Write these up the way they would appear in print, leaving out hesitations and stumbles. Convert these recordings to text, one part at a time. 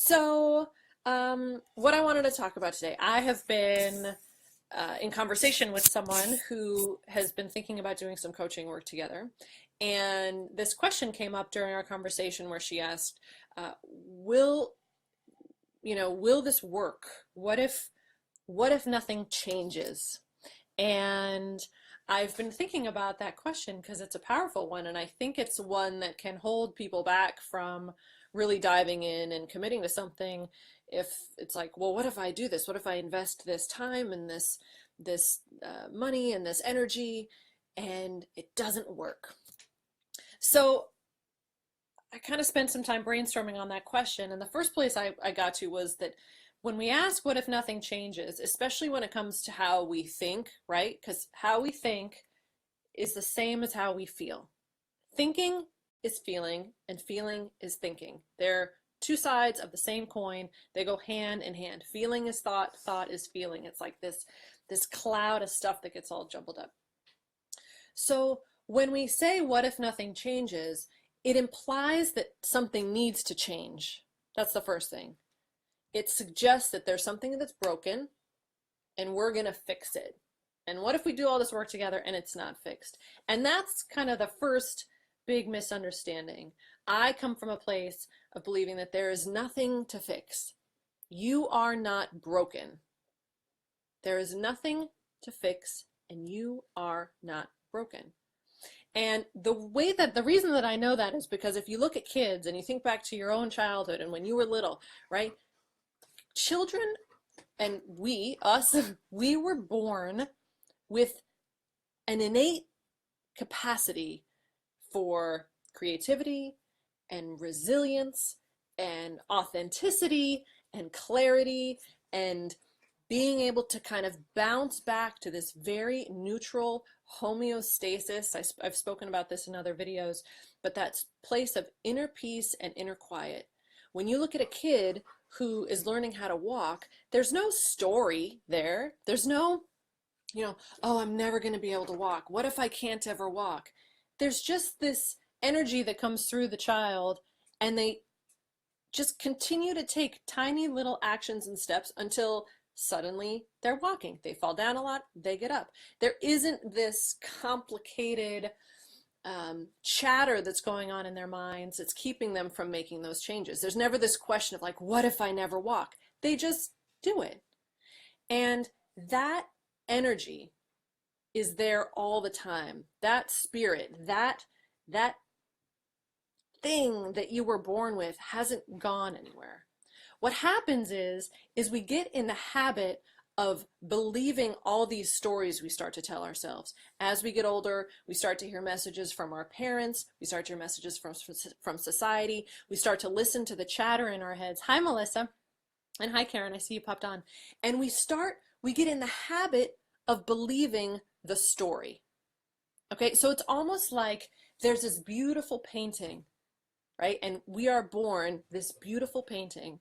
So, what I wanted to talk about today, I have been in conversation with someone who has been thinking about doing some coaching work together. And this question came up during our conversation where she asked, will this work? What if nothing changes? And I've been thinking about that question because it's a powerful one, and I think it's one that can hold people back from really diving in and committing to something. If it's like, well, what if I do this? What if I invest this time and this money and this energy, and it doesn't work? So I kind of spent some time brainstorming on that question, and the first place I got to was that when we ask what if nothing changes, especially when it comes to how we think, right? Because how we think is the same as how we feel. Thinking is feeling, and feeling is thinking. They're two sides of the same coin. They go hand in hand. Feeling is thought, thought is feeling. It's like this cloud of stuff that gets all jumbled up. So when we say what if nothing changes, it implies that something needs to change. That's the first thing. It suggests that there's something that's broken and we're going to fix it. And what if we do all this work together and it's not fixed? And that's kind of the first big misunderstanding. I come from a place of believing that there is nothing to fix. You are not broken. There is nothing to fix, and you are not broken. And the reason that I know that is because if you look at kids and you think back to your own childhood and when you were little, right? Children and us, we were born with an innate capacity for creativity and resilience and authenticity and clarity and being able to kind of bounce back to this very neutral homeostasis. I've spoken about this in other videos, but that place of inner peace and inner quiet. When you look at a kid who is learning how to walk, there's no story there. There's no, oh, I'm never going to be able to walk. What if I can't ever walk? There's just this energy that comes through the child, and they just continue to take tiny little actions and steps until suddenly they're walking. They fall down a lot, they get up. There isn't this complicated chatter that's going on in their minds that's keeping them from making those changes. There's never this question of like, what if I never walk? They just do it. And that energy is there all the time. That spirit, that thing that you were born with hasn't gone anywhere. What happens is we get in the habit of believing all these stories we start to tell ourselves. As we get older, we start to hear messages from our parents, we start to hear messages from society, we start to listen to the chatter in our heads. Hi, Melissa. And hi, Karen, I see you popped on. And we get in the habit of believing the story. Okay, so it's almost like there's this beautiful painting, right? And we are born this beautiful painting.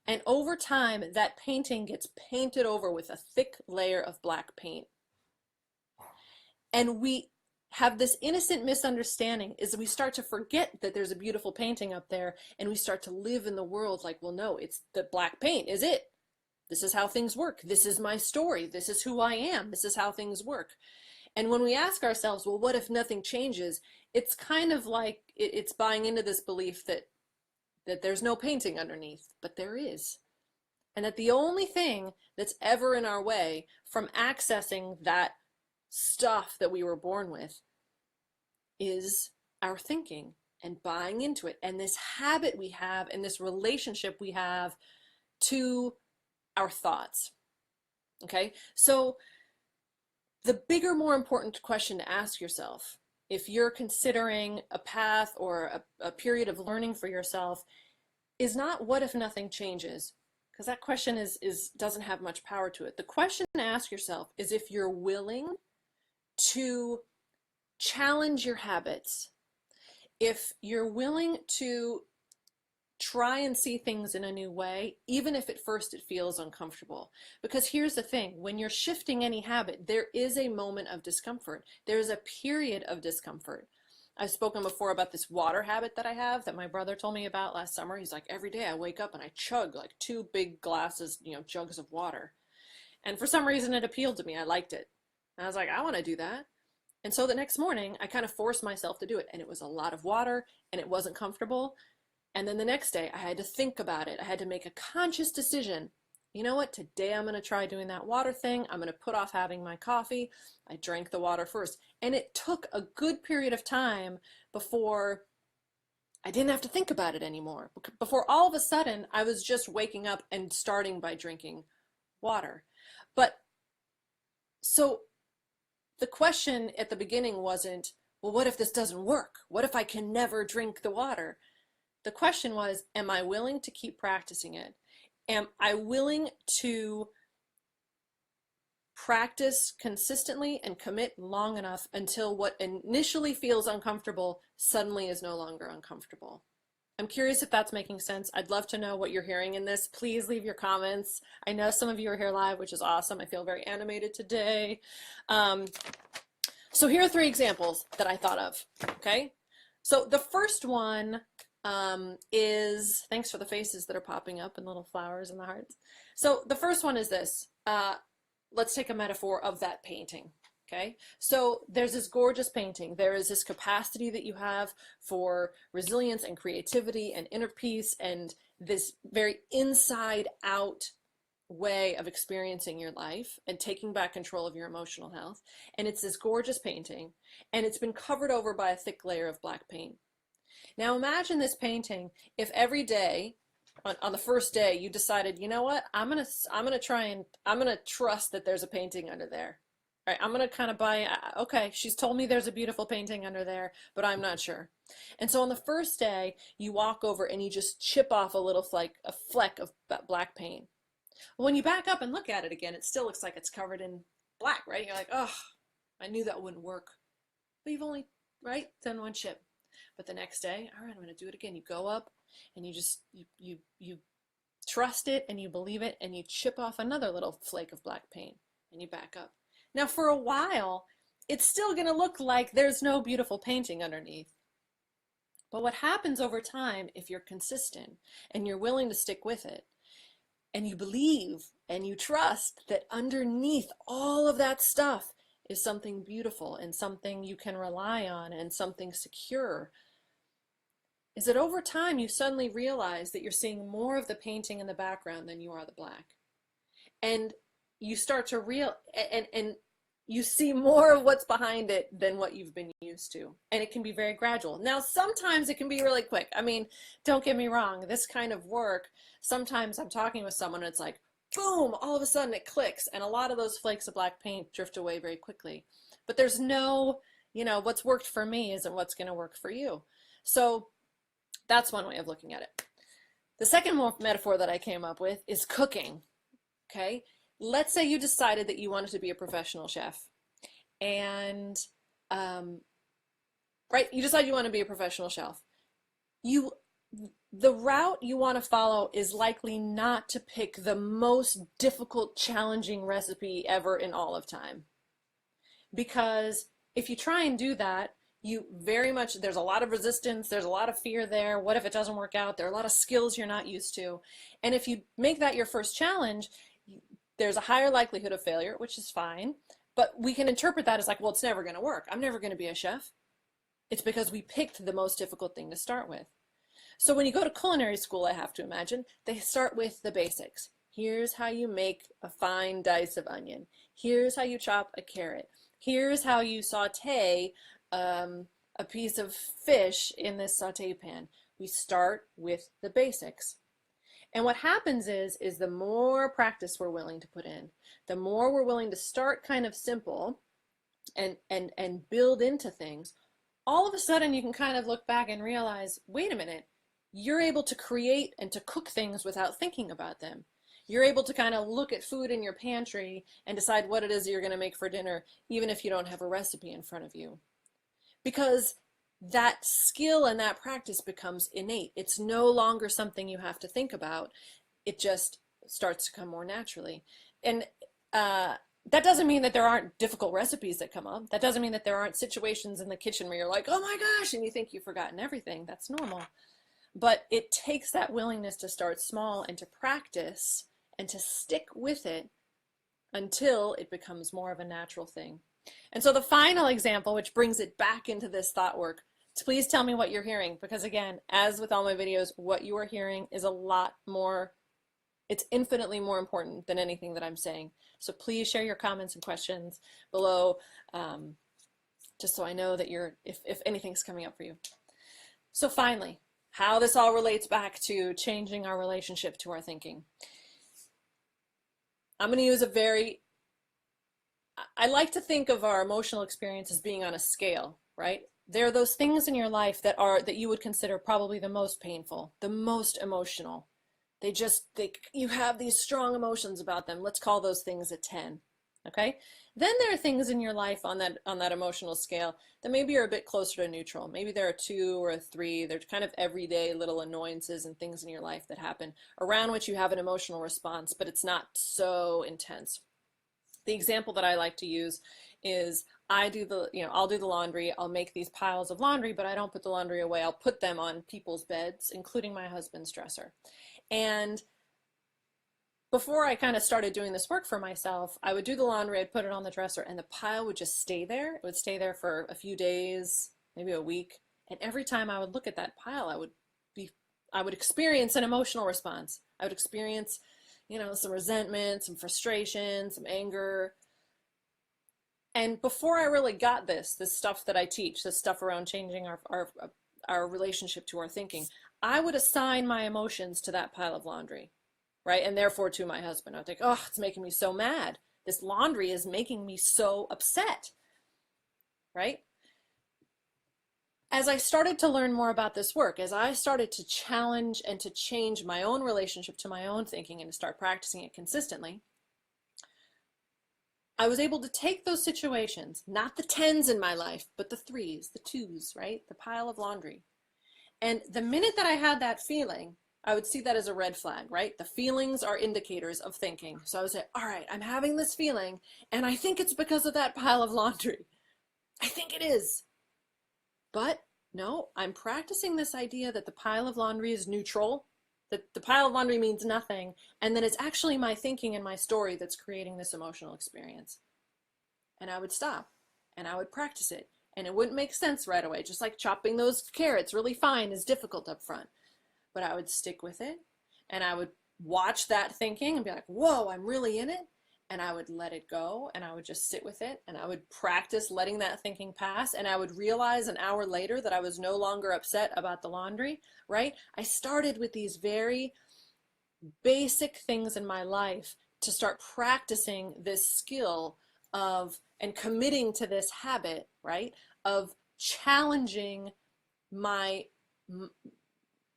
And over time, that painting gets painted over with a thick layer of black paint. And we have this innocent misunderstanding is we start to forget that there's a beautiful painting up there, and we start to live in the world like, well, no, it's the black paint is it. This is how things work. This is my story. This is who I am. This is how things work. And when we ask ourselves, well, what if nothing changes? It's kind of like it's buying into this belief that there's no painting underneath, but there is. And that the only thing that's ever in our way from accessing that stuff that we were born with is our thinking and buying into it, and this habit we have and this relationship we have to our thoughts. Okay, so the bigger, more important question to ask yourself, if you're considering a path or a period of learning for yourself, is not what if nothing changes, because that question doesn't have much power to it. The question to ask yourself is if you're willing to challenge your habits, if you're willing to try and see things in a new way, even if at first it feels uncomfortable. Because here's the thing, when you're shifting any habit, there is a moment of discomfort. There's a period of discomfort. I've spoken before about this water habit that I have that my brother told me about last summer. He's like, every day I wake up and I chug like 2 big glasses, jugs of water. And for some reason it appealed to me. I liked it. And I was like, I want to do that. And so the next morning I kind of forced myself to do it. And it was a lot of water and it wasn't comfortable. And then the next day I had to think about it. I had to make a conscious decision. You know what? Today I'm going to try doing that water thing. I'm going to put off having my coffee. I drank the water first. And it took a good period of time before I didn't have to think about it anymore. Before all of a sudden I was just waking up and starting by drinking water. But so the question at the beginning wasn't, well, what if this doesn't work? What if I can never drink the water? The question was, am I willing to keep practicing it? Am I willing to practice consistently and commit long enough until what initially feels uncomfortable suddenly is no longer uncomfortable? I'm curious if that's making sense. I'd love to know what you're hearing in this. Please leave your comments. I know some of you are here live, which is awesome. I feel very animated today. So here are 3 examples that I thought of, okay? So the first one is, thanks for the faces that are popping up and little flowers and the hearts. So the first one is this. Let's take a metaphor of that painting. Okay, so there's this gorgeous painting. There is this capacity that you have for resilience and creativity and inner peace and this very inside out way of experiencing your life and taking back control of your emotional health. And it's this gorgeous painting and it's been covered over by a thick layer of black paint. Now imagine this painting if every day on the first day you decided, you know what, I'm gonna trust that there's a painting under there. All right, I'm gonna kind of buy, okay, she's told me there's a beautiful painting under there, but I'm not sure. And so on the first day, you walk over and you just chip off a fleck of black paint. Well, when you back up and look at it again, it still looks like it's covered in black, right? You're like, oh, I knew that wouldn't work. But you've only, right, done one chip. But the next day, all right, I'm gonna do it again. You go up and you just, you trust it and you believe it and you chip off another little flake of black paint and you back up. Now for a while, it's still going to look like there's no beautiful painting underneath. But what happens over time, if you're consistent and you're willing to stick with it, and you believe and you trust that underneath all of that stuff is something beautiful and something you can rely on and something secure, is that over time you suddenly realize that you're seeing more of the painting in the background than you are the black. And you start to and you see more of what's behind it than what you've been used to. And it can be very gradual. Now, sometimes it can be really quick. I mean, don't get me wrong, this kind of work, sometimes I'm talking with someone and it's like, boom, all of a sudden it clicks. And a lot of those flakes of black paint drift away very quickly. But there's no, what's worked for me isn't what's going to work for you. So that's one way of looking at it. The second metaphor that I came up with is cooking, okay? Let's say you decided that you wanted to be a professional chef and, right, you decide you want to be a professional chef. The route you want to follow is likely not to pick the most difficult, challenging recipe ever in all of time. Because if you try and do that, there's a lot of resistance, there's a lot of fear there. What if it doesn't work out? There are a lot of skills you're not used to. And if you make that your first challenge, there's a higher likelihood of failure, which is fine, but we can interpret that as like, well, it's never going to work. I'm never going to be a chef. It's because we picked the most difficult thing to start with. So when you go to culinary school, I have to imagine, they start with the basics. Here's how you make a fine dice of onion. Here's how you chop a carrot. Here's how you saute a piece of fish in this saute pan. We start with the basics. And what happens is the more practice we're willing to put in, the more we're willing to start kind of simple and build into things, all of a sudden you can kind of look back and realize, wait a minute, you're able to create and to cook things without thinking about them. You're able to kind of look at food in your pantry and decide what it is you're going to make for dinner, even if you don't have a recipe in front of you. Because that skill and that practice becomes innate. It's no longer something you have to think about. It just starts to come more naturally. And That doesn't mean that there aren't difficult recipes that come up. That doesn't mean that there aren't situations in the kitchen where you're like, oh my gosh, and you think you've forgotten everything. That's normal. But it takes that willingness to start small and to practice and to stick with it until it becomes more of a natural thing. And so the final example, which brings it back into this thought work, please tell me what you're hearing, because again, as with all my videos, what you are hearing is a lot more, it's infinitely more important than anything that I'm saying. So please share your comments and questions below, just so I know that if anything's coming up for you. So finally, how this all relates back to changing our relationship to our thinking. I'm going to use I like to think of our emotional experience as being on a scale, right? There are those things in your life that you would consider probably the most painful, the most emotional. You have these strong emotions about them. Let's call those things a 10. Okay? Then there are things in your life on that emotional scale that maybe are a bit closer to neutral. Maybe there are 2 or a 3. They're kind of everyday little annoyances and things in your life that happen around which you have an emotional response, but it's not so intense. The example that I like to use is I'll do the laundry, I'll make these piles of laundry, but I don't put the laundry away. I'll put them on people's beds, including my husband's dresser. And before I kind of started doing this work for myself, I would do the laundry, I'd put it on the dresser, and the pile would just stay there. It would stay there for a few days, maybe a week. And every time I would look at that pile, I would experience an emotional response. I would experience, some resentment, some frustration, some anger. And before I really got this stuff that I teach, this stuff around changing our relationship to our thinking, I would assign my emotions to that pile of laundry, right? And therefore to my husband. I would think, oh, it's making me so mad. This laundry is making me so upset, right? As I started to learn more about this work, as I started to challenge and to change my own relationship to my own thinking and to start practicing it consistently, I was able to take those situations, not the 10s in my life, but the 3s, the 2s, right? The pile of laundry. And the minute that I had that feeling, I would see that as a red flag, right? The feelings are indicators of thinking. So I would say, all right, I'm having this feeling, and I think it's because of that pile of laundry. I think it is. But no, I'm practicing this idea that the pile of laundry is neutral, that the pile of laundry means nothing, and that it's actually my thinking and my story that's creating this emotional experience. And I would stop, and I would practice it. And it wouldn't make sense right away, just like chopping those carrots really fine is difficult up front. But I would stick with it, and I would watch that thinking and be like, whoa, I'm really in it. And I would let it go, and I would just sit with it, and I would practice letting that thinking pass, and I would realize an hour later that I was no longer upset about the laundry, right? I started with these very basic things in my life to start practicing this skill of and committing to this habit, right, of challenging my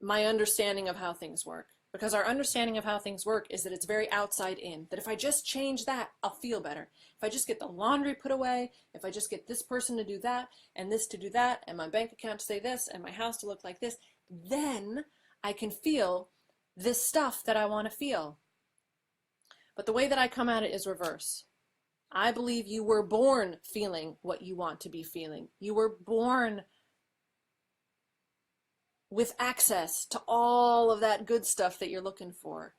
my understanding of how things work. Because our understanding of how things work is that it's very outside in. That if I just change that, I'll feel better. If I just get the laundry put away, if I just get this person to do that, and this to do that, and my bank account to say this, and my house to look like this, then I can feel this stuff that I want to feel. But the way that I come at it is reverse. I believe you were born feeling what you want to be feeling. You were born with access to all of that good stuff that you're looking for.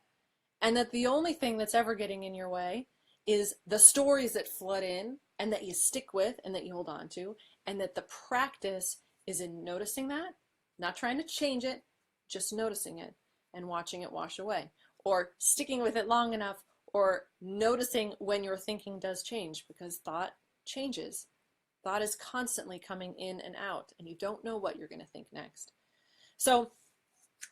And that the only thing that's ever getting in your way is the stories that flood in and that you stick with and that you hold on to. And that the practice is in noticing that, not trying to change it, just noticing it and watching it wash away. Or sticking with it long enough, or noticing when your thinking does change, because thought changes. Thought is constantly coming in and out, and you don't know what you're going to think next. So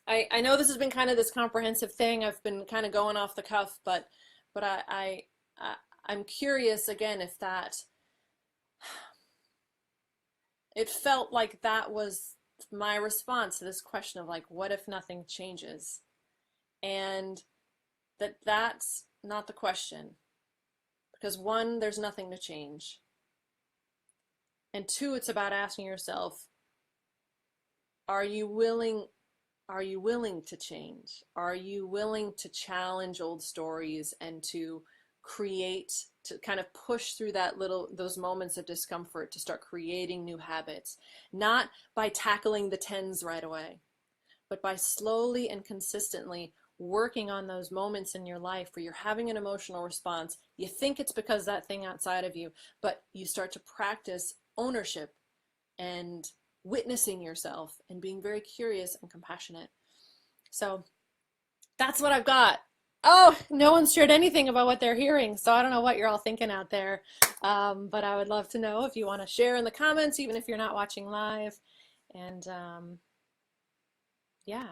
I know this has been kind of this comprehensive thing. I've been kind of going off the cuff, but I'm curious again if it felt like that was my response to this question of like, what if nothing changes? And that's not the question. Because 1, there's nothing to change. And 2, it's about asking yourself, are you willing to change? Are you willing to challenge old stories and to create, to kind of push through those moments of discomfort to start creating new habits, not by tackling the tens right away, but by slowly and consistently working on those moments in your life where you're having an emotional response. You think it's because that thing outside of you, but you start to practice ownership and witnessing yourself and being very curious and compassionate. So that's what I've got. Oh, no one's shared anything about what they're hearing, so I don't know what you're all thinking out there. But I would love to know if you want to share in the comments, even if you're not watching live. And yeah,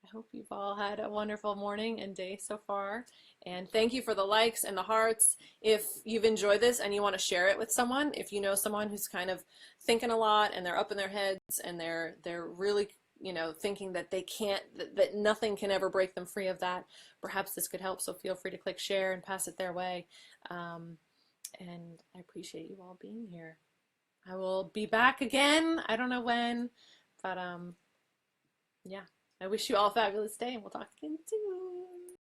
I hope you've all had a wonderful morning and day so far. And thank you for the likes and the hearts. If you've enjoyed this and you want to share it with someone, if you know someone who's kind of thinking a lot and they're up in their heads and they're really, thinking that they can't, that nothing can ever break them free of that, perhaps this could help. So feel free to click share and pass it their way. And I appreciate you all being here. I will be back again. I don't know when, but yeah. I wish you all a fabulous day, and we'll talk again soon.